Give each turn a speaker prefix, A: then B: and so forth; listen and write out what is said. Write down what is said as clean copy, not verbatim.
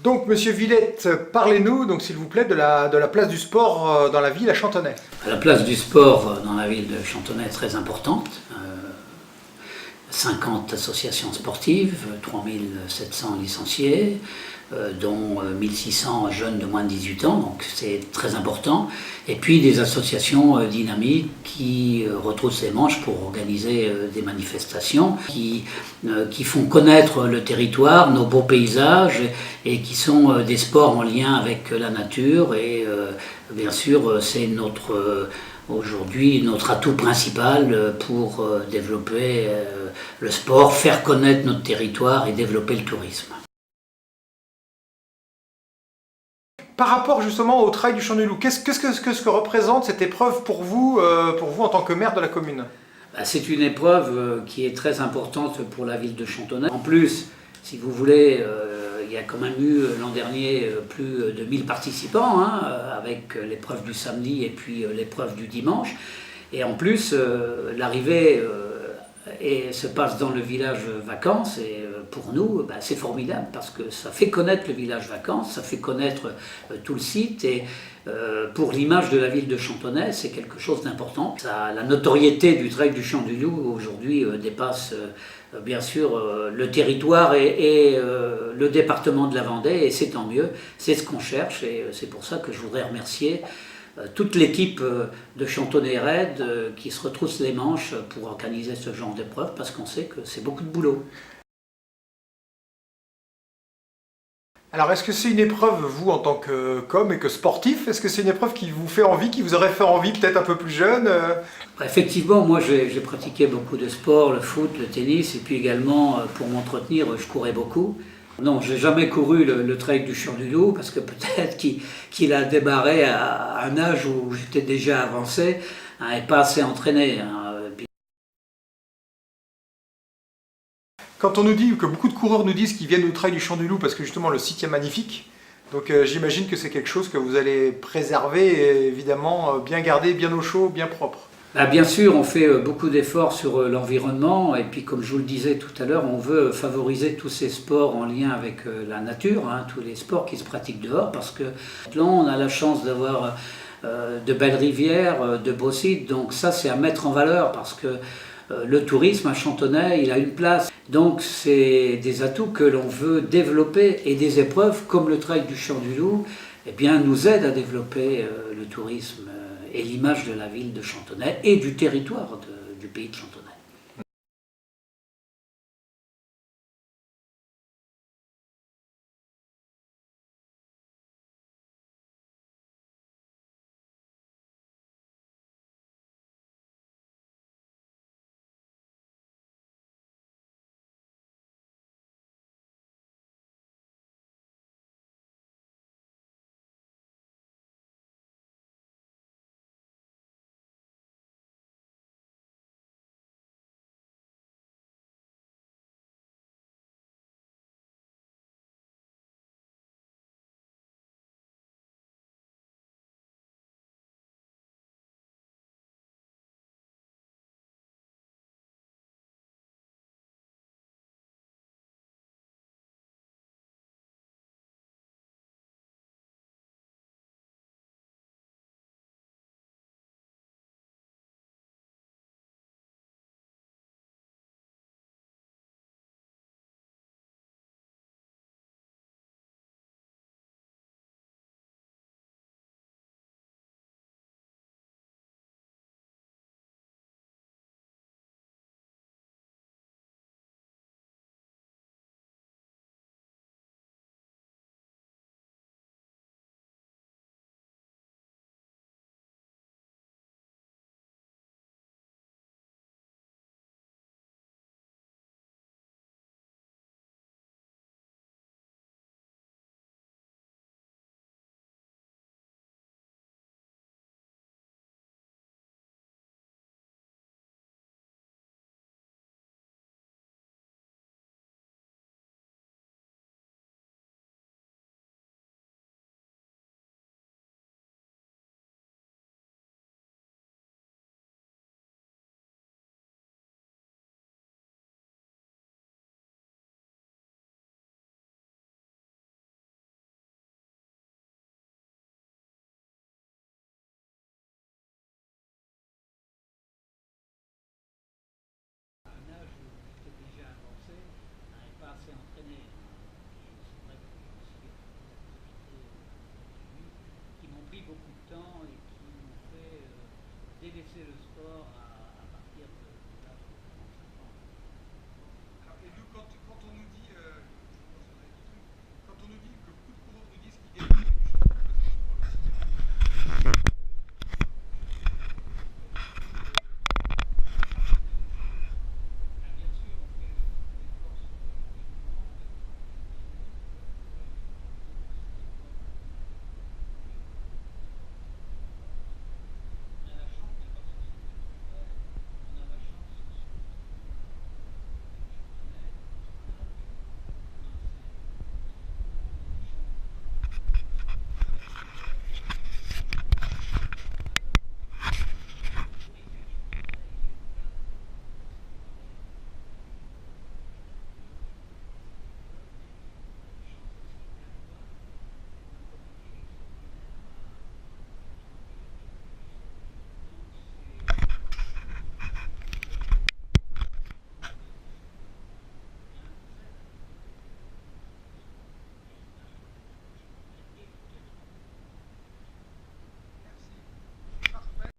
A: Donc, Monsieur Villette, parlez-nous, donc s'il vous plaît, de la place du sport dans la ville à Chantonnay.
B: La place du sport dans la ville de Chantonnay est très importante. 50 associations sportives, 3700 licenciés, dont 1600 jeunes de moins de 18 ans, donc c'est très important. Et puis des associations dynamiques qui retroussent les manches pour organiser des manifestations, qui font connaître le territoire, nos beaux paysages, et qui sont des sports en lien avec la nature. Et bien sûr, c'est aujourd'hui notre atout principal pour développer le sport, faire connaître notre territoire et développer le tourisme.
A: Par rapport justement au trail du Champ du Loup, qu'est-ce que représente cette épreuve pour vous en tant que maire de la commune?
B: C'est une épreuve qui est très importante pour la ville de Chantonnay. En plus, si vous voulez, il y a quand même eu l'an dernier plus de 1000 participants, hein, avec l'épreuve du samedi et puis l'épreuve du dimanche. Et en plus, l'arrivée se passe dans le village vacances et pour nous, c'est formidable parce que ça fait connaître le village vacances, ça fait connaître tout le site et pour l'image de la ville de Chantonnay, c'est quelque chose d'important. La notoriété du trail du Champ du Loup aujourd'hui dépasse bien sûr le territoire et le département de la Vendée et c'est tant mieux, c'est ce qu'on cherche et c'est pour ça que je voudrais remercier toute l'équipe de Chantonnay Raid qui se retrousse les manches pour organiser ce genre d'épreuve parce qu'on sait que c'est beaucoup de boulot.
A: Alors, est-ce que c'est une épreuve, vous, en tant qu'homme et que sportif, est-ce que c'est une épreuve qui vous fait envie, qui vous aurait fait envie peut-être un peu plus jeune
B: Effectivement, moi j'ai pratiqué beaucoup de sports, le foot, le tennis, et puis également pour m'entretenir, je courais beaucoup. Non, j'ai jamais couru le trail du Champ du Loup parce que peut-être qu'il a démarré à un âge où j'étais déjà avancé hein, et pas assez entraîné. Hein.
A: Quand on nous dit que beaucoup de coureurs nous disent qu'ils viennent au trail du Champ du Loup parce que justement le site est magnifique, donc j'imagine que c'est quelque chose que vous allez préserver et évidemment bien garder, bien au chaud, bien propre.
B: Bien sûr, on fait beaucoup d'efforts sur l'environnement et puis comme je vous le disais tout à l'heure, on veut favoriser tous ces sports en lien avec la nature, hein, tous les sports qui se pratiquent dehors parce que là on a la chance d'avoir de belles rivières, de beaux sites, donc ça c'est à mettre en valeur parce que le tourisme à Chantonnay, il a une place. Donc c'est des atouts que l'on veut développer et des épreuves comme le trail du Champ du Loup eh bien, nous aident à développer le tourisme et l'image de la ville de Chantonnay et du territoire du pays de Chantonnay. mixer le sport